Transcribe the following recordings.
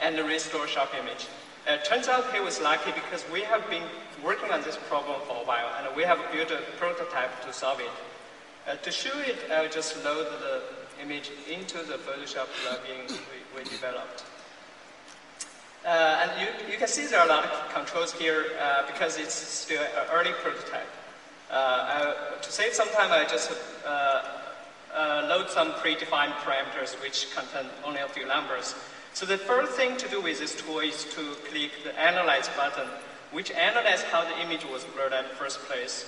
and restore sharp image. Turns out he was lucky because we have been working on this problem for a while, and we have built a prototype to solve it. To show it, I'll just load the image into the Photoshop plugin we developed. And you can see there are a lot of controls here because it's still an early prototype. To save some time, I just load some predefined parameters which contain only a few numbers. So the first thing to do with this tool is to click the Analyze button, which analyzes how the image was blurred at the first place.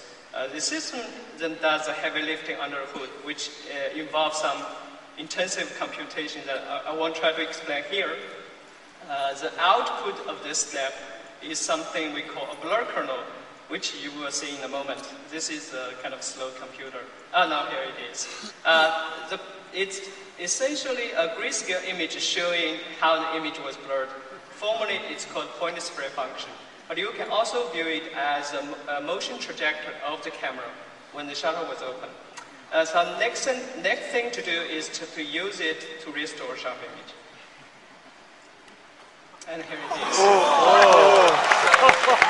The system then does the heavy lifting under the hood, which involves some intensive computation that I won't try to explain here. The output of this step is something we call a blur kernel, which you will see in a moment. This is a kind of slow computer. Oh, no, here it is. It's essentially a grayscale image showing how the image was blurred. Formally, it's called point spray function. But you can also view it as a motion trajectory of the camera when the shutter was open. So next thing to do is to use it to restore sharp image. And here it is. Oh.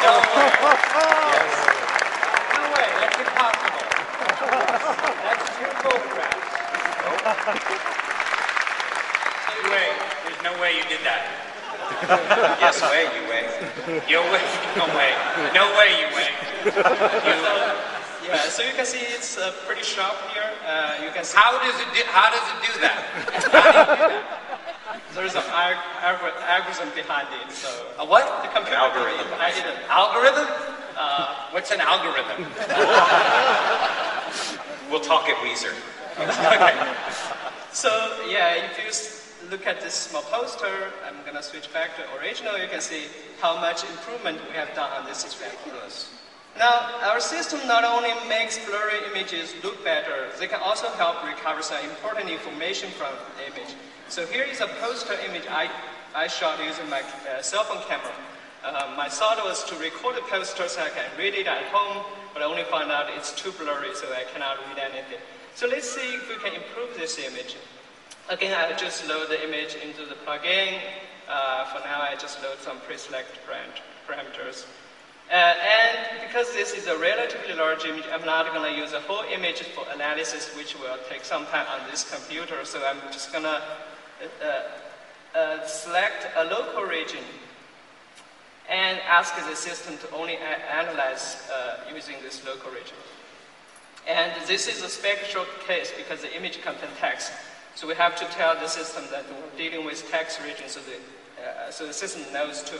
No way. Yes. No way, that's impossible. That's two photographs. Wait, there's no way you did that. Yes, way, you way. You way, no way. No way, you way. Yeah, so you can see it's pretty sharp here. You can see. How does it do that? How do you do that? There's an algorithm behind it. So A what? the computer Algorithm. I didn't. Algorithm? What's an algorithm? We'll talk at Weezer. Okay. So yeah, if you look at this small poster, I'm gonna switch back to original. You can see how much improvement we have done on this example. Now, our system not only makes blurry images look better, they can also help recover some important information from the image. So here is a poster image I shot using my cell phone camera. My thought was to record the poster so I can read it at home, but I only found out it's too blurry, so I cannot read anything. So let's see if we can improve this image. Again, I'll just load the image into the plugin. For now, I just load some pre-select parameters. And because this is a relatively large image, I'm not going to use a whole image for analysis, which will take some time on this computer. So I'm just going to select a local region and ask the system to only analyze using this local region. And this is a special case because the image contains text. So we have to tell the system that we're dealing with text region, so the system knows to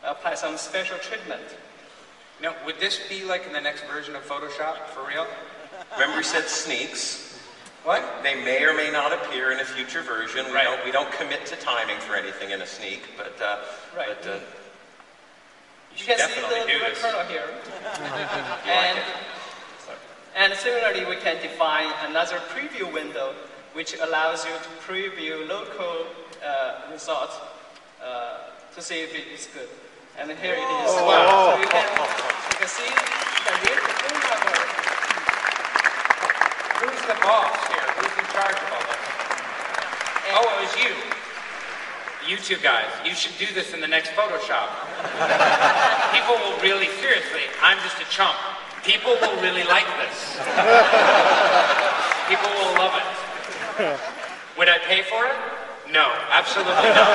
apply some special treatment. Now, would this be like in the next version of Photoshop, for real? Remember we said sneaks? What? They may or may not appear in a future version. Right. We don't commit to timing for anything in a sneak, but Right. you You should can see definitely do the this. kernel here. You like it? And similarly, we can define another preview window, which allows you to preview local results to see if it is good. And here it is. Oh, wow. So you can see, you can read the full number. Who's the boss here? Who's in charge of all this? Oh, it was you. You two guys. You should do this in the next Photoshop. People will really, seriously, I'm just a chump. People will really like this. People will love it. Would I pay for it? No, absolutely not.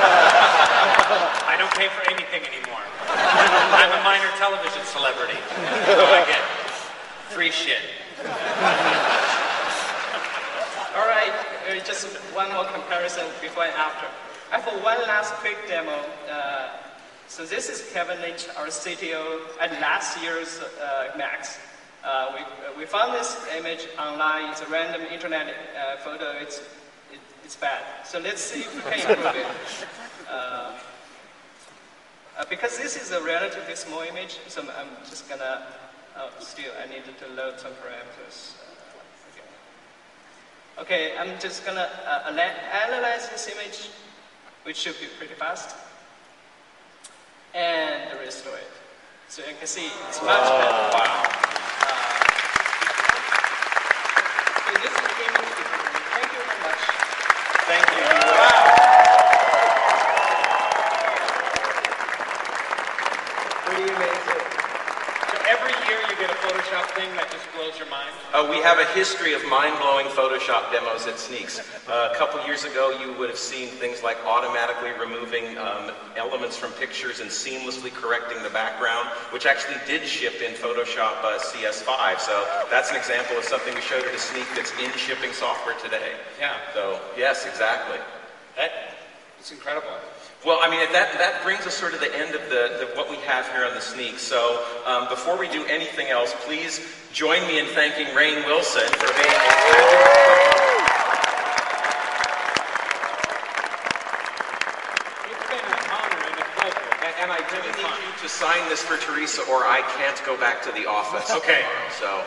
I don't pay for anything anymore. I'm a minor television celebrity, so I get free shit. All right, just one more comparison before and after. I have one last quick demo. So this is Kevin Lynch, our CTO, at last year's Max. We found this image online. It's a random internet photo. It's bad. So let's see if we can improve it. Because this is a relatively small image, so I'm just gonna, still I needed to load some parameters. Okay, I'm just gonna analyze this image, which should be pretty fast, and restore it. So you can see it's much better. Wow. So this is the image. Thank you very much. Thank you. Wow. have a history of mind-blowing Photoshop demos at Sneaks. A couple years ago, you would have seen things like automatically removing elements from pictures and seamlessly correcting the background, which actually did ship in Photoshop CS5. So that's an example of something we showed at a Sneak that's in shipping software today. Yeah. So, yes, exactly. It's incredible. Well, I mean, that brings us sort of the end of what we have here on the Sneak. So before we do anything else, please join me in thanking Rainn Wilson for being a It's been an honor and a pleasure. And I really need you to sign this for Teresa, or I can't go back to the office. Okay. So,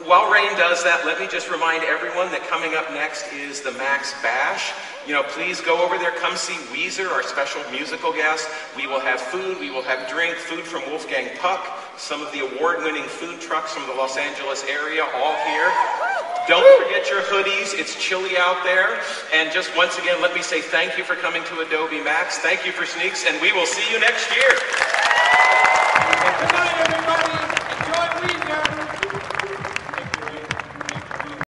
while Rainn does that, let me just remind everyone that coming up next is the Max Bash. You know, please go over there, come see Weezer, our special musical guest. We will have food, we will have drink, food from Wolfgang Puck, some of the award-winning food trucks from the Los Angeles area, all here. Don't forget your hoodies, it's chilly out there. And just once again, let me say thank you for coming to Adobe Max, thank you for Sneaks, and we will see you next year.